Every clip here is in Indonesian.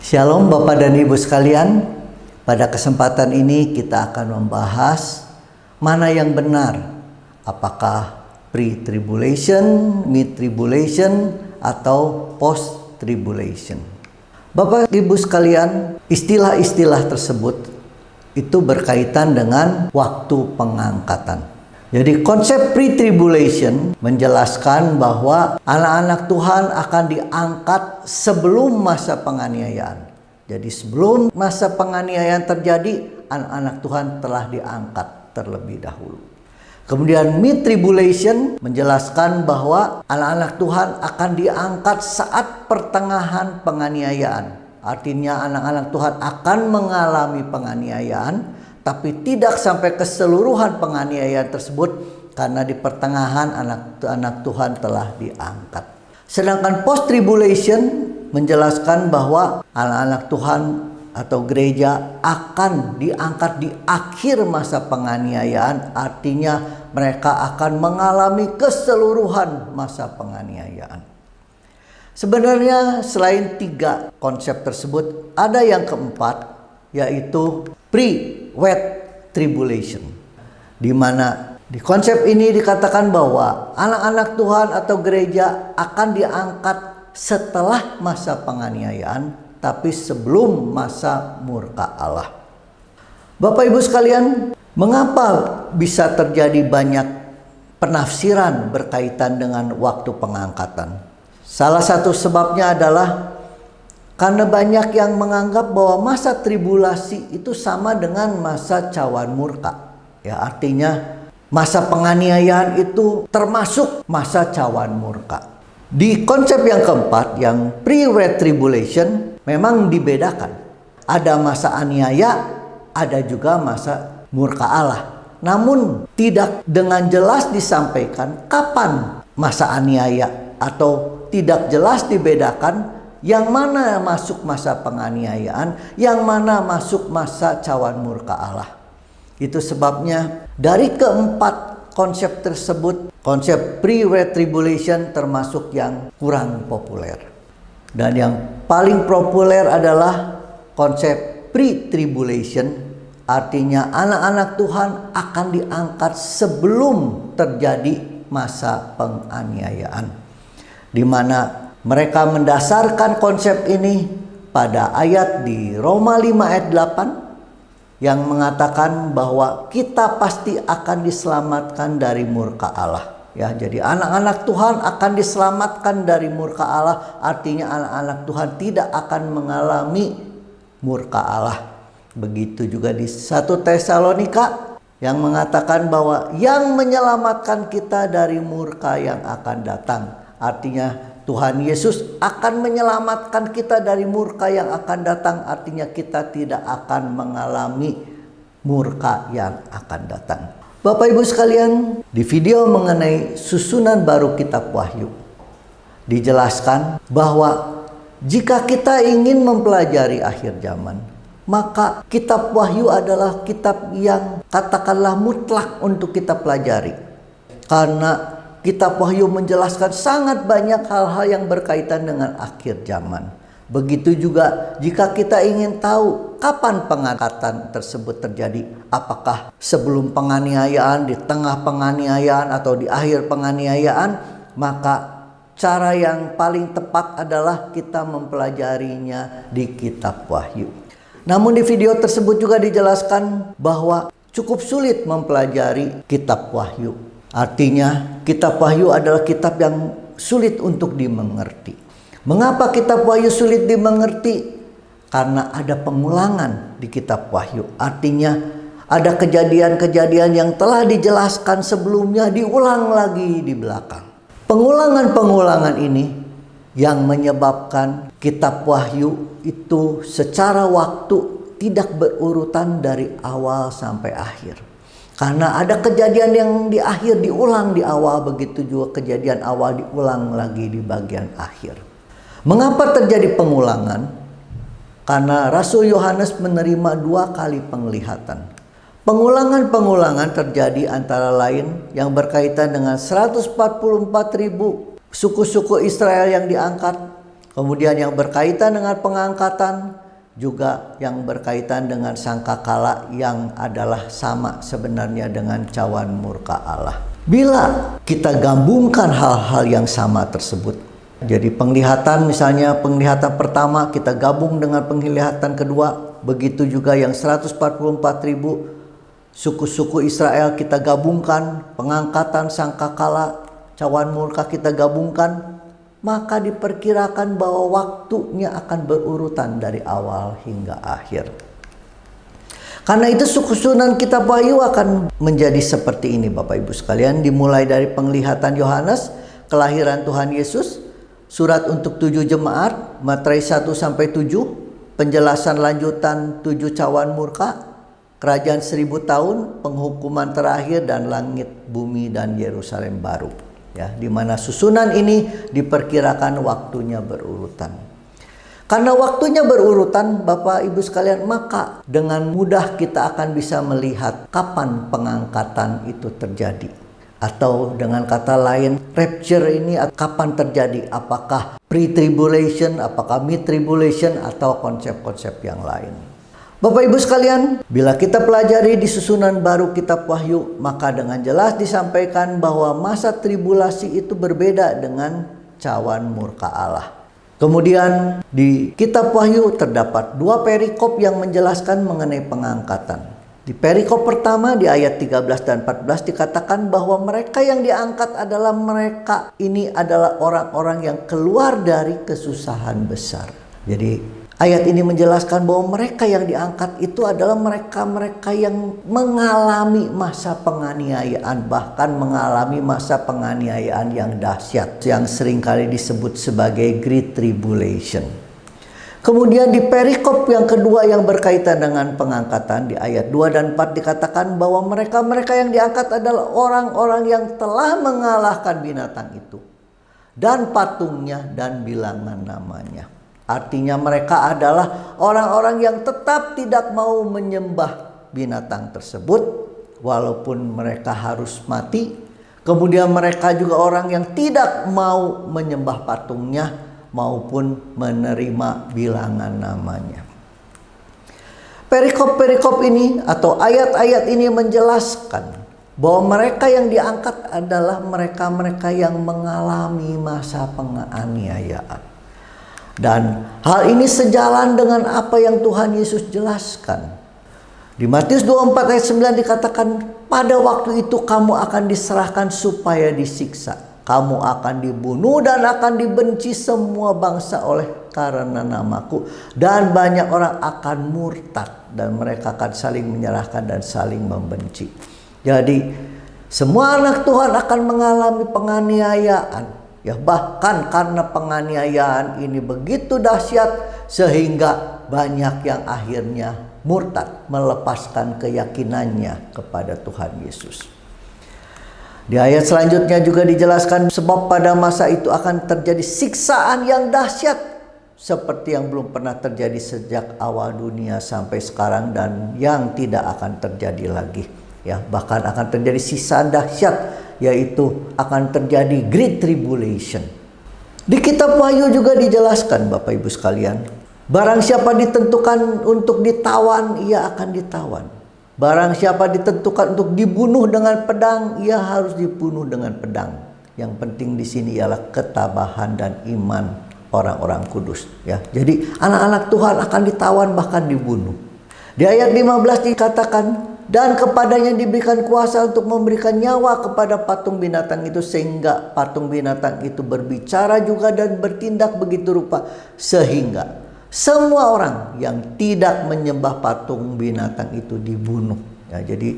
Shalom Bapak dan Ibu sekalian. Pada kesempatan ini kita akan membahas mana yang benar. Apakah pre-tribulation, mid-tribulation, atau post-tribulation. Bapak Ibu sekalian, istilah-istilah tersebut itu berkaitan dengan waktu pengangkatan. Jadi konsep pre-tribulation menjelaskan bahwa anak-anak Tuhan akan diangkat sebelum masa penganiayaan. Jadi sebelum masa penganiayaan terjadi, anak-anak Tuhan telah diangkat terlebih dahulu. Kemudian mid-tribulation menjelaskan bahwa anak-anak Tuhan akan diangkat saat pertengahan penganiayaan. Artinya anak-anak Tuhan akan mengalami penganiayaan, tapi tidak sampai keseluruhan penganiayaan tersebut karena di pertengahan anak Tuhan telah diangkat. Sedangkan post-tribulation menjelaskan bahwa anak-anak Tuhan atau gereja akan diangkat di akhir masa penganiayaan. Artinya mereka akan mengalami keseluruhan masa penganiayaan. Sebenarnya selain 3 konsep tersebut, ada yang keempat, yaitu pre-wet tribulation, di mana di konsep ini dikatakan bahwa anak-anak Tuhan atau gereja akan diangkat setelah masa penganiayaan, tapi sebelum masa murka Allah. Bapak Ibu sekalian, mengapa bisa terjadi banyak penafsiran berkaitan dengan waktu pengangkatan? Salah satu sebabnya adalah karena banyak yang menganggap bahwa masa tribulasi itu sama dengan masa cawan murka. Ya, artinya masa penganiayaan itu termasuk masa cawan murka. Di konsep yang keempat, yang pre-wet tribulation, memang dibedakan. Ada masa aniaya, ada juga masa murka Allah. Namun tidak dengan jelas disampaikan kapan masa aniaya, atau tidak jelas dibedakan yang mana masuk masa penganiayaan, yang mana masuk masa cawan murka Allah. Itu sebabnya dari keempat konsep tersebut, konsep pre-wet tribulation termasuk yang kurang populer. Dan yang paling populer adalah konsep pre-tribulation, artinya anak-anak Tuhan akan diangkat sebelum terjadi masa penganiayaan, di mana mereka mendasarkan konsep ini pada ayat di Roma 5 ayat 8 yang mengatakan bahwa kita pasti akan diselamatkan dari murka Allah. Ya, jadi anak-anak Tuhan akan diselamatkan dari murka Allah, artinya anak-anak Tuhan tidak akan mengalami murka Allah. Begitu juga di 1 Tesalonika yang mengatakan bahwa yang menyelamatkan kita dari murka yang akan datang. Artinya Tuhan Yesus akan menyelamatkan kita dari murka yang akan datang. Artinya kita tidak akan mengalami murka yang akan datang. Bapak Ibu sekalian, di video mengenai susunan baru kitab Wahyu dijelaskan bahwa jika kita ingin mempelajari akhir zaman, maka kitab Wahyu adalah kitab yang katakanlah mutlak untuk kita pelajari. Karena kitab Wahyu menjelaskan sangat banyak hal-hal yang berkaitan dengan akhir zaman. Begitu juga jika kita ingin tahu kapan pengangkatan tersebut terjadi. Apakah sebelum penganiayaan, di tengah penganiayaan, atau di akhir penganiayaan. Maka cara yang paling tepat adalah kita mempelajarinya di kitab Wahyu. Namun di video tersebut juga dijelaskan bahwa cukup sulit mempelajari kitab Wahyu. Artinya kitab Wahyu adalah kitab yang sulit untuk dimengerti. Mengapa kitab Wahyu sulit dimengerti? Karena ada pengulangan di kitab Wahyu. Artinya ada kejadian-kejadian yang telah dijelaskan sebelumnya diulang lagi di belakang. Pengulangan-pengulangan ini yang menyebabkan kitab Wahyu itu secara waktu tidak berurutan dari awal sampai akhir. Karena ada kejadian yang di akhir diulang di awal, begitu juga kejadian awal diulang lagi di bagian akhir. Mengapa terjadi pengulangan? Karena Rasul Yohanes menerima 2 kali penglihatan. Pengulangan-pengulangan terjadi antara lain yang berkaitan dengan 144.000 suku-suku Israel yang diangkat. Kemudian yang berkaitan dengan pengangkatan juga yang berkaitan dengan sangkakala yang adalah sama sebenarnya dengan cawan murka Allah. Bila kita gabungkan hal-hal yang sama tersebut, jadi penglihatan, misalnya penglihatan pertama kita gabung dengan penglihatan kedua, begitu juga yang 144.000 suku-suku Israel kita gabungkan, pengangkatan sangkakala cawan murka kita gabungkan, maka diperkirakan bahwa waktunya akan berurutan dari awal hingga akhir. Karena itu susunan kitab Wahyu akan menjadi seperti ini Bapak Ibu sekalian, dimulai dari penglihatan Yohanes, kelahiran Tuhan Yesus, surat untuk 7 jemaat, Matius 1-7, penjelasan lanjutan 7 cawan murka, kerajaan 1000 tahun, penghukuman terakhir, dan langit, bumi, dan Yerusalem baru. Ya, di mana susunan ini diperkirakan waktunya berurutan. Karena waktunya berurutan Bapak Ibu sekalian, maka dengan mudah kita akan bisa melihat kapan pengangkatan itu terjadi. Atau dengan kata lain, rapture ini kapan terjadi? Apakah pre-tribulation, apakah mid-tribulation, atau konsep-konsep yang lain. Bapak Ibu sekalian, bila kita pelajari di susunan baru kitab Wahyu, maka dengan jelas disampaikan bahwa masa tribulasi itu berbeda dengan cawan murka Allah. Kemudian di kitab Wahyu terdapat 2 perikop yang menjelaskan mengenai pengangkatan. Di perikop pertama di ayat 13 dan 14 dikatakan bahwa mereka yang diangkat adalah orang-orang yang keluar dari kesusahan besar. Jadi ayat ini menjelaskan bahwa mereka yang diangkat itu adalah mereka-mereka yang mengalami masa penganiayaan, bahkan mengalami masa penganiayaan yang dahsyat, yang seringkali disebut sebagai Great Tribulation. Kemudian di perikop yang kedua yang berkaitan dengan pengangkatan di ayat 2 dan 4 dikatakan bahwa mereka-mereka yang diangkat adalah orang-orang yang telah mengalahkan binatang itu dan patungnya dan bilangan namanya. Artinya mereka adalah orang-orang yang tetap tidak mau menyembah binatang tersebut walaupun mereka harus mati. Kemudian mereka juga orang yang tidak mau menyembah patungnya maupun menerima bilangan namanya. Perikop-perikop ini atau ayat-ayat ini menjelaskan bahwa mereka yang diangkat adalah mereka-mereka yang mengalami masa penganiayaan. Dan hal ini sejalan dengan apa yang Tuhan Yesus jelaskan. Di Matius 24 ayat 9 dikatakan, pada waktu itu kamu akan diserahkan supaya disiksa. Kamu akan dibunuh dan akan dibenci semua bangsa oleh karena namaku. Dan banyak orang akan murtad dan mereka akan saling menyerahkan dan saling membenci. Jadi semua anak Tuhan akan mengalami penganiayaan. Ya, bahkan karena penganiayaan ini begitu dahsyat sehingga banyak yang akhirnya murtad, melepaskan keyakinannya kepada Tuhan Yesus. Di ayat selanjutnya juga dijelaskan sebab pada masa itu akan terjadi siksaan yang dahsyat seperti yang belum pernah terjadi sejak awal dunia sampai sekarang dan yang tidak akan terjadi lagi. Ya, bahkan akan terjadi siksaan dahsyat, yaitu akan terjadi Great Tribulation. Di kitab Wahyu juga dijelaskan Bapak Ibu sekalian, barang siapa ditentukan untuk ditawan, ia akan ditawan. Barang siapa ditentukan untuk dibunuh dengan pedang, ia harus dibunuh dengan pedang. Yang penting di sini ialah ketabahan dan iman orang-orang kudus. Ya, jadi anak-anak Tuhan akan ditawan bahkan dibunuh. Di ayat 15 dikatakan, dan kepadanya diberikan kuasa untuk memberikan nyawa kepada patung binatang itu sehingga patung binatang itu berbicara juga dan bertindak begitu rupa sehingga semua orang yang tidak menyembah patung binatang itu dibunuh. Ya, jadi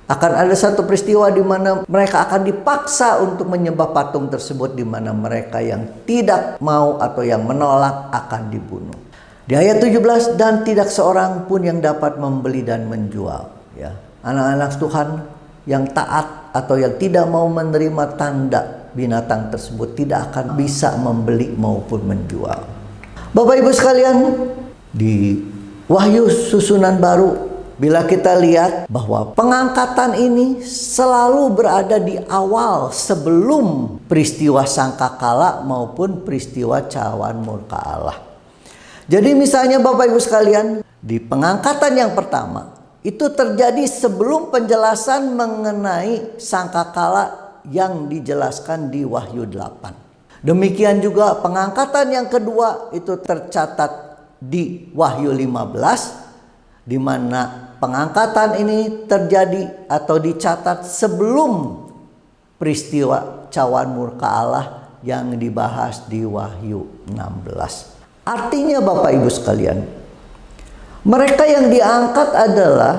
akan ada satu peristiwa di mana mereka akan dipaksa untuk menyembah patung tersebut, di mana mereka yang tidak mau atau yang menolak akan dibunuh. Di ayat 17, dan tidak seorang pun yang dapat membeli dan menjual. Ya, anak-anak Tuhan yang taat atau yang tidak mau menerima tanda binatang tersebut tidak akan bisa membeli maupun menjual. Bapak Ibu sekalian, di Wahyu susunan baru, bila kita lihat bahwa pengangkatan ini selalu berada di awal sebelum peristiwa sangkakala maupun peristiwa cawan murka Allah. Jadi misalnya Bapak Ibu sekalian, di pengangkatan yang pertama itu terjadi sebelum penjelasan mengenai sangkakala yang dijelaskan di Wahyu 8. Demikian juga pengangkatan yang kedua itu tercatat di Wahyu 15, di mana pengangkatan ini terjadi atau dicatat sebelum peristiwa cawan murka Allah yang dibahas di Wahyu 16. Artinya Bapak Ibu sekalian, mereka yang diangkat adalah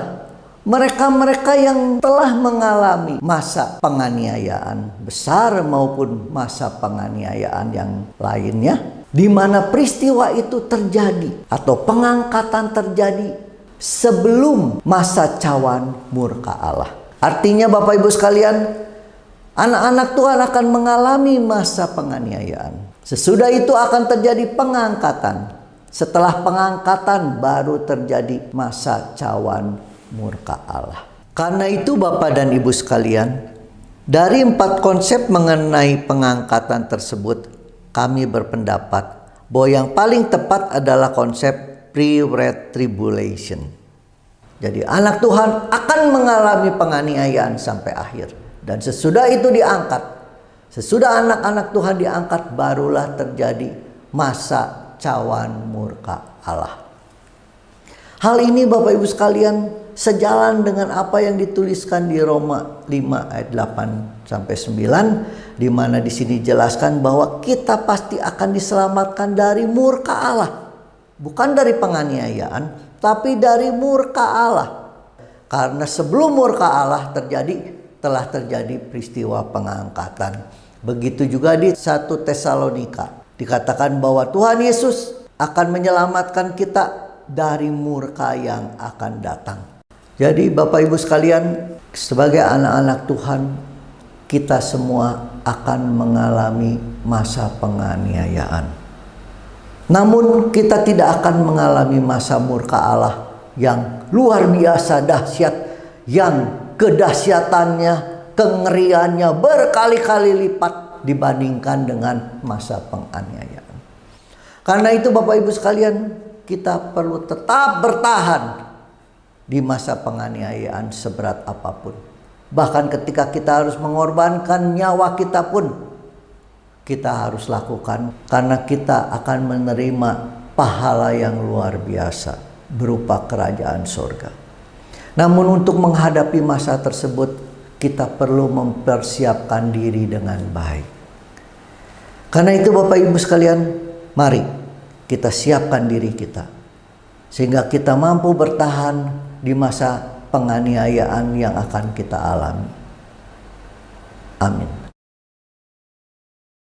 mereka-mereka yang telah mengalami masa penganiayaan besar maupun masa penganiayaan yang lainnya, di mana peristiwa itu terjadi atau pengangkatan terjadi sebelum masa cawan murka Allah. Artinya Bapak Ibu sekalian, anak-anak Tuhan akan mengalami masa penganiayaan. Sesudah itu akan terjadi pengangkatan. Setelah pengangkatan baru terjadi masa cawan murka Allah. Karena itu Bapak dan Ibu sekalian, dari 4 konsep mengenai pengangkatan tersebut, kami berpendapat bahwa yang paling tepat adalah konsep pre-red tribulation. Jadi anak Tuhan akan mengalami penganiayaan sampai akhir. Dan sesudah itu diangkat. Sesudah anak-anak Tuhan diangkat, barulah terjadi masa cawan murka Allah. Hal ini Bapak Ibu sekalian sejalan dengan apa yang dituliskan di Roma 5 ayat 8 sampai 9, di mana di sini dijelaskan bahwa kita pasti akan diselamatkan dari murka Allah. Bukan dari penganiayaan, tapi dari murka Allah. Karena sebelum murka Allah telah terjadi peristiwa pengangkatan. Begitu juga di 1 Tesalonika dikatakan bahwa Tuhan Yesus akan menyelamatkan kita dari murka yang akan datang. Jadi Bapak Ibu sekalian, sebagai anak-anak Tuhan, kita semua akan mengalami masa penganiayaan. Namun kita tidak akan mengalami masa murka Allah yang luar biasa dahsyat, yang kedahsyatannya, kengeriannya berkali-kali lipat dibandingkan dengan masa penganiayaan. Karena itu Bapak Ibu sekalian, kita perlu tetap bertahan di masa penganiayaan seberat apapun. Bahkan ketika kita harus mengorbankan nyawa kita pun, kita harus lakukan, karena kita akan menerima pahala yang luar biasa berupa kerajaan surga. Namun untuk menghadapi masa tersebut, kita perlu mempersiapkan diri dengan baik. Karena itu Bapak Ibu sekalian, mari kita siapkan diri kita, sehingga kita mampu bertahan di masa penganiayaan yang akan kita alami. Amin.